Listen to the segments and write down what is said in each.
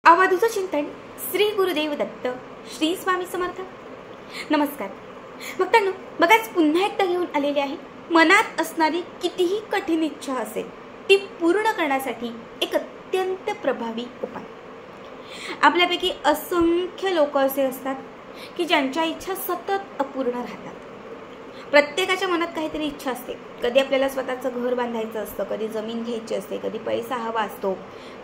अवधूत चिंतन श्री गुरुदेव दत्त श्री स्वामी समर्थ। नमस्कार भक्तांनो, बघाच पुन्हा एकदा घेऊन आलेले आहे। मनात असणारी कितीही कठीण इच्छा असेल ती पूर्ण करण्यासाठी एक अत्यंत प्रभावी उपाय। आपल्यापैकी असंख्य लोक असे असतात की ज्यांच्या इच्छा सतत अपूर्ण राहतात। प्रत्येकाच्या मनात काहीतरी इच्छा असते। कधी आपल्याला स्वतःचं घर बांधायचं असतं, कधी जमीन घ्यायची असते, कधी पैसा हवा असतो,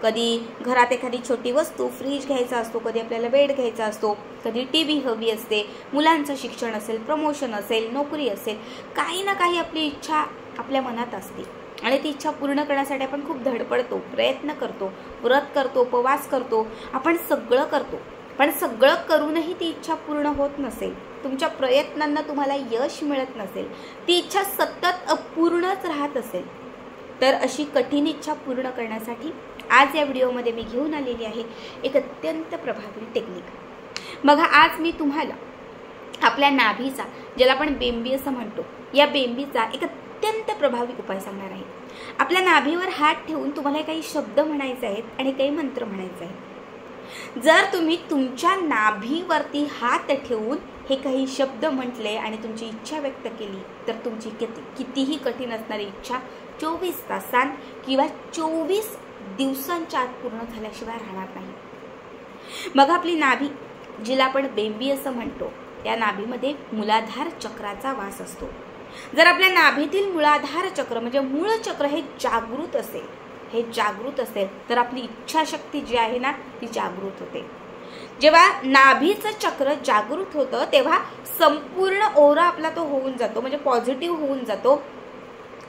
कधी घरात एखादी छोटी वस्तू फ्रीज घ्यायचा असतो, कधी आपल्याला बेड घ्यायचा असतो, कधी टीव्ही हवी असते, मुलांचं शिक्षण असेल, प्रमोशन असेल, नोकरी असेल, काही ना काही आपली इच्छा आपल्या मनात असते आणि ती इच्छा पूर्ण करण्यासाठी आपण खूप धडपडतो, प्रयत्न करतो, व्रत करतो, उपवास करतो, आपण सगळं करतो। पण सगळं करूनही ती इच्छा पूर्ण होत नसेल, तुमच्या प्रयत्नांना तुम्हाला यश मिळत नसेल, ती इच्छा सतत अपूर्णच राहत असेल, तर अशी कठीण इच्छा पूर्ण करण्यासाठी आज या व्हिडिओमध्ये मी घेऊन आलेली आहे एक अत्यंत प्रभावी टेक्निक। बघा, आज मी तुम्हाला आपल्या नाभीचा, ज्याला आपण बेंबी असं म्हणतो, या बेंबीचा एक अत्यंत प्रभावी उपाय सांगणार आहे। आपल्या नाभीवर हात ठेवून तुम्हाला काही शब्द म्हणायचे आहेत आणि काही मंत्र म्हणायचे आहेत। जर तुम्ही तुमच्या नाभीवरती हात ठेवून हे काही शब्द म्हटले आणि तुमची इच्छा व्यक्त केली तर तुमची कितीही कठीण असणारी इच्छा 24 तासांत किंवा 24 दिवसांच्या आत पूर्ण झाल्याशिवाय राहणार नाही। मग आपली नाभी, जिला आपण बेंबी असं म्हणतो, त्या नाभीमध्ये मूलाधार चक्राचा वास असतो। जर आपल्या नाभीतील मूलाधार चक्र म्हणजे मूळ चक्र हे जागृत असेल तर आपली इच्छाशक्ती जी आहे ना ती जागृत होते। जेव्हा नाभीचं चक्र जागृत होतं तेव्हा संपूर्ण ओरा आपला तो होऊन जातो, म्हणजे पॉझिटिव्ह होऊन जातो।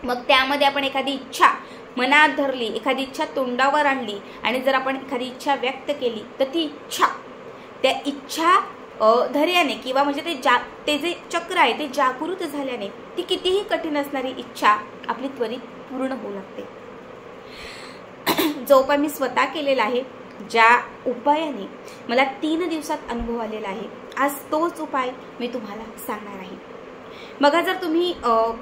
मग त्यामध्ये आपण एखादी इच्छा मनात धरली, एखादी इच्छा तोंडावर आणली आणि जर आपण एखादी इच्छा व्यक्त केली तर ती इच्छा, त्या इच्छा धैर्याने किंवा म्हणजे ते जे चक्र आहे ते जागृत झाल्याने ती कितीही कठीण असणारी इच्छा आपली त्वरित पूर्ण होऊ लागते। जो उपाय मी स्वतः केलेला आहे, ज्या उपायाने मला 3 दिवसात अनुभव आलेला आहे, आज तोच उपाय मी तुम्हाला सांगणार आहे। बघा, जर तुम्ही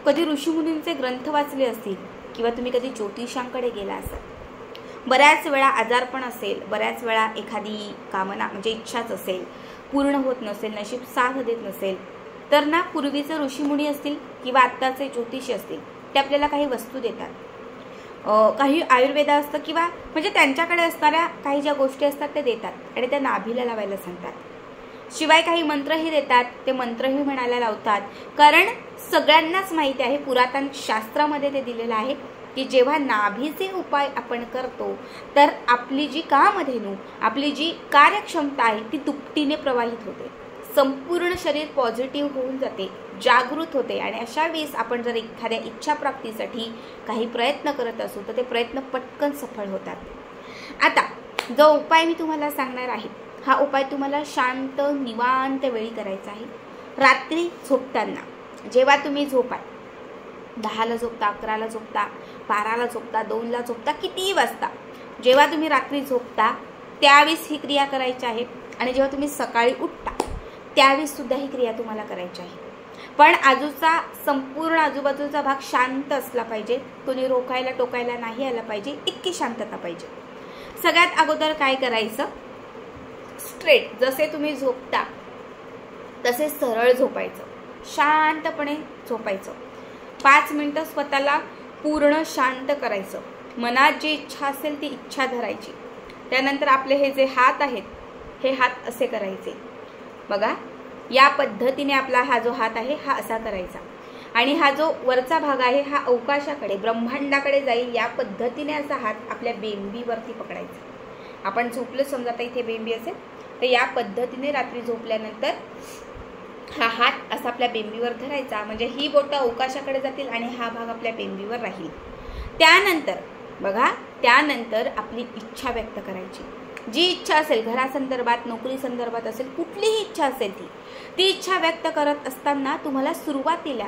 कधी ऋषीमुनींचे ग्रंथ वाचले असतील किंवा तुम्ही कधी ज्योतिषांकडे गेला असाल, बऱ्याच वेळा आजारपण असेल, बऱ्याच वेळा एखादी कामना म्हणजे इच्छाच असेल, पूर्ण होत नसेल, नशीब साथ देत नसेल, तर ना पूर्वीचे ऋषीमुनी असतील किंवा आत्ताचे ज्योतिषी असतील ते आपल्याला काही वस्तू देतात, काही आयुर्वेद असतं किंवा म्हणजे त्यांच्याकडे असणाऱ्या काही ज्या गोष्टी असतात ते देतात आणि त्या नाभीला लावायला सांगतात। शिवाय काही मंत्रही देतात, ते मंत्रही म्हणायला लावतात। कारण सगळ्यांनाच माहिती आहे, पुरातन शास्त्रामध्ये ते दिलेलं आहे की जेव्हा नाभीचे उपाय आपण करतो तर आपली जी कामधेनू, आपली जी कार्यक्षमता आहे ती दुपटीने प्रवाहित होते, संपूर्ण शरीर पॉझिटिव्ह होऊन जाते, जागृत होते आणि अशा वेळेस आपण जर एखाद्या इच्छा प्राप्तीसाठी काही प्रयत्न करत असू तर ते प्रयत्न पटकन सफळ होतात। आता जो उपाय मी तुम्हाला सांगणार आहे, हा उपाय तुम्हाला शांत निवांत वेळी करायचा आहे। रात्री झोपताना, जेव्हा तुम्ही झोपाल, 10ला झोपता, 11ला झोपता, 12ला झोपता, 2ला झोपता, कितीही वाजता, जेव्हा तुम्ही रात्री झोपता त्यावेळेस ही क्रिया करायची आहे आणि जेव्हा तुम्ही सकाळी उठता त्यावेळेस सुद्धा ही क्रिया तुम्हाला करायची आहे। पण संपूर्ण आजूबाजूचा भाग शांत असला पाहिजे, कोणी रोखायला टोकायला नाही आला पाहिजे, इतकी शांतता पाहिजे। सगळ्यात अगोदर काय करायचं, स्ट्रेट जसे तुम्ही झोपता तसे सरळ झोपायचं, शांतपणे झोपायचं। 5 मिनिटं स्वतःला पूर्ण शांत करायचं, मनात जी इच्छा असेल ती इच्छा धरायची। त्यानंतर आपले हे जे हात आहेत हे हात असे करायचे। बघा, या पद्धतीने आपला हा जो हात आहे हा असा करायचा आणि हा जो वरचा भाग आहे हा अवकाशाकडे, ब्रह्मांडाकडे जाईल, या पद्धतीने असा हात आपल्या बेंबीवरती पकडायचा। आपण झोपलो, समजा आता इथे बेंबी असेल तर या पद्धतीने रात्री झोपल्यानंतर हा हात असा आपल्या बेंबीवर धरायचा, म्हणजे ही बोटं अवकाशाकडे जातील आणि हा भाग आपल्या बेंबीवर राहील। त्यानंतर बघा, त्यानंतर आपली इच्छा व्यक्त करायची, जी इच्छा असेल, घरासंदर्भात, नोकरी संदर्भात असेल, कुठलीही इच्छा असेल ती इच्छा व्यक्त करत असताना तुम्हाला सुरुवातीला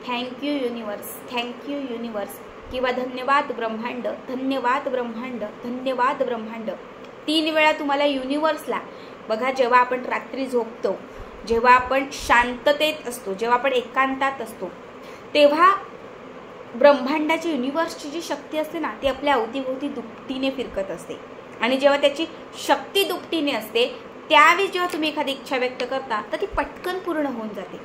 थँक्यू युनिवर्स, थँक्यू युनिवर्स किंवा धन्यवाद ब्रह्मांड, धन्यवाद ब्रह्मांड, धन्यवाद ब्रह्मांड 3 वेळा तुम्हाला युनिवर्सला, बघा जेव्हा आपण रात्री झोपतो, जेव्हा आपण शांततेत असतो, जेव्हा आपण एकांतात असतो, तेव्हा ब्रह्मांडाची, युनिवर्सची जी शक्ती असते ना ती आपल्या अवतीभोवती दुपटीने फिरकत असते आणि जेव्हा त्याची शक्ती दुपटीने असते त्यावेळी जेव्हा तुम्ही एखादी इच्छा व्यक्त करता तर ती पटकन पूर्ण होऊन जाते.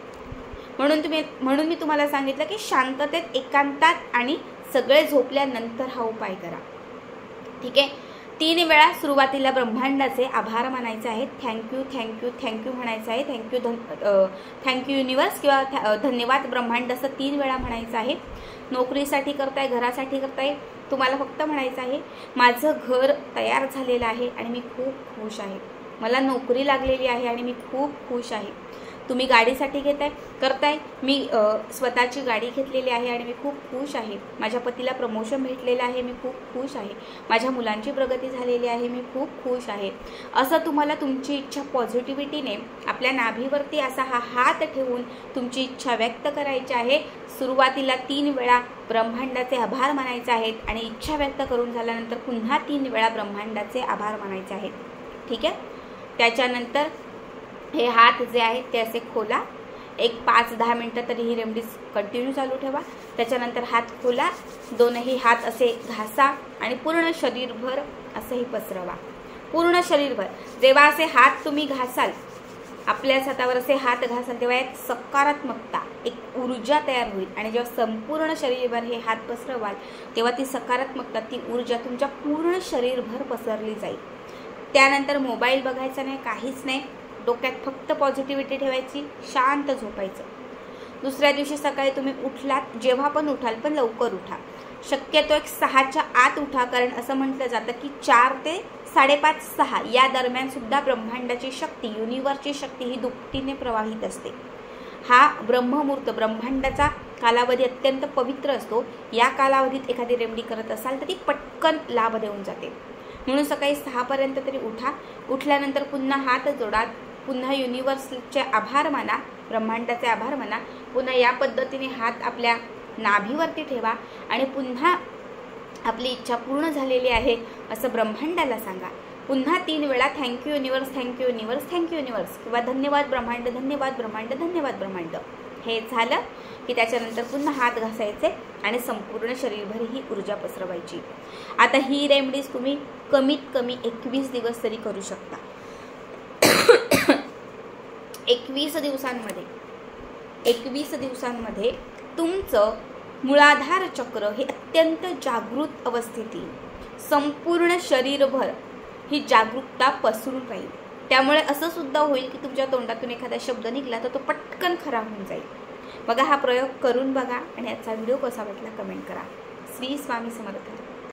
म्हणून मी तुम्हाला सांगितलं की शांततेत, एकांतात आणि सगळे झोपल्यानंतर हा उपाय करा. ठीक आहे. 3 वेळा सुरुवातीला ब्रह्मांडाचे आभार मानायचे आहेत. थँक्यू थँक्यू थँक्यू म्हणायचं आहे. थँक्यू युनिवर्स किंवा धन्यवाद ब्रह्मांड असं 3 वेळा म्हणायचं आहे. नोकरीसाठी करताय, घरासाठी करताय, तुम्हाला फक्त म्हणायचं आहे माझं घर तयार झालेलं आहे आणि मी खूप खुश आहे. मला नोकरी लागलेली आहे आणि मी खूप खुश आहे. तुम्ही गाडीसाठी करताय, मी स्वतःची गाडी घेतलेली आहे आणि मी खूप खुश आहे. माझ्या पतीला प्रमोशन भेटलेलं आहे, मी खूप खुश आहे. माझ्या मुलांची प्रगती झालेली आहे, मी खूप खुश आहे. असं तुम्हाला तुमची इच्छा पॉझिटिव्हिटीने आपल्या नाभीवरती असा हा हात ठेवून तुमची इच्छा व्यक्त करायची आहे. सुरुवातीला 3 वेळा ब्रह्मांडाचे आभार मानायचे आहेत आणि इच्छा व्यक्त करून झाल्यानंतर पुन्हा 3 वेळा ब्रह्मांडाचे आभार मानायचे आहेत. ठीक आहे. त्याच्यानंतर हे हात जे आहेत ते असे खोला. एक 5-10 मिनटं तरी ही रेमेडीज कंटिन्यू चालू ठेवा. त्याच्यानंतर हात खोला, दोनही हात असे घासा आणि पूर्ण शरीरभर असंही पसरवा. पूर्ण शरीरभर जेव्हा असे हात तुम्ही घासाल, आपल्या हातावर असे हात घासाल, तेव्हा एक सकारात्मकता, एक ऊर्जा तयार होईल. आणि जेव्हा संपूर्ण शरीरभर हे हात पसरवाल तेव्हा ती सकारात्मकता, ती ऊर्जा तुमच्या पूर्ण शरीरभर पसरली जाईल. त्यानंतर मोबाईल बघायचा नाही, काहीच नाही. डोक्यात फक्त पॉझिटिव्हिटी ठेवायची, शांत झोपायचं. दुसऱ्या दिवशी सकाळी तुम्ही उठलात, जेव्हा पण उठाल पण लवकर उठा. शक्यतो एक 6च्या आत उठा, कारण असं म्हटलं जातं की 4 ते 5:30-6 या दरम्यान सुद्धा ब्रह्मांडाची शक्ती, युनिवर्सची शक्ती ही दुपटीने प्रवाहित असते. हा ब्रह्ममुहूर्त, ब्रह्मांडाचा कालावधी अत्यंत पवित्र असतो. या कालावधीत एखादी रेमेडी करत असाल तर ती पटकन लाभ देऊन जाते. म्हणून सकाळी 6 पर्यंत तरी उठा. उठल्यानंतर पुन्हा हात जोडा, पुन्हा युनिवर्सचे आभार माना, ब्रह्मांडाचे आभार माना. पुन्हा या पद्धतीने हात आपल्या नाभीवरती ठेवा आणि पुन्हा आपली इच्छा पूर्ण झालेली आहे असं ब्रह्मांडाला सांगा. पुन्हा 3 वेळा thank you universe, thank you universe, thank you universe किंवा धन्यवाद ब्रह्मांड, धन्यवाद ब्रह्मांड, धन्यवाद ब्रह्मांड. हे झालं की त्याच्यानंतर पुन्हा हात घासायचे आणि संपूर्ण शरीरभर ही ऊर्जा पसरवायची. आता ही रेमेडीज तुम्ही कमीत कमी 21 दिवस तरी करू शकता. 21 दिवसांमध्ये तुमचं मूलाधार चक्र हे अत्यंत जागृत अवस्थेत येईल. संपूर्ण शरीरभर ही जागरूकता पसरून राहील. त्यामुळे असं सुद्धा होईल की तुमच्या तोंडातून एखादा शब्द निघाला तर तो पटकन खरा होऊन जाईल. बघा, हा प्रयोग करून बघा आणि याचा व्हिडिओ कसा वाटला कमेंट करा. श्री स्वामी समर्थ.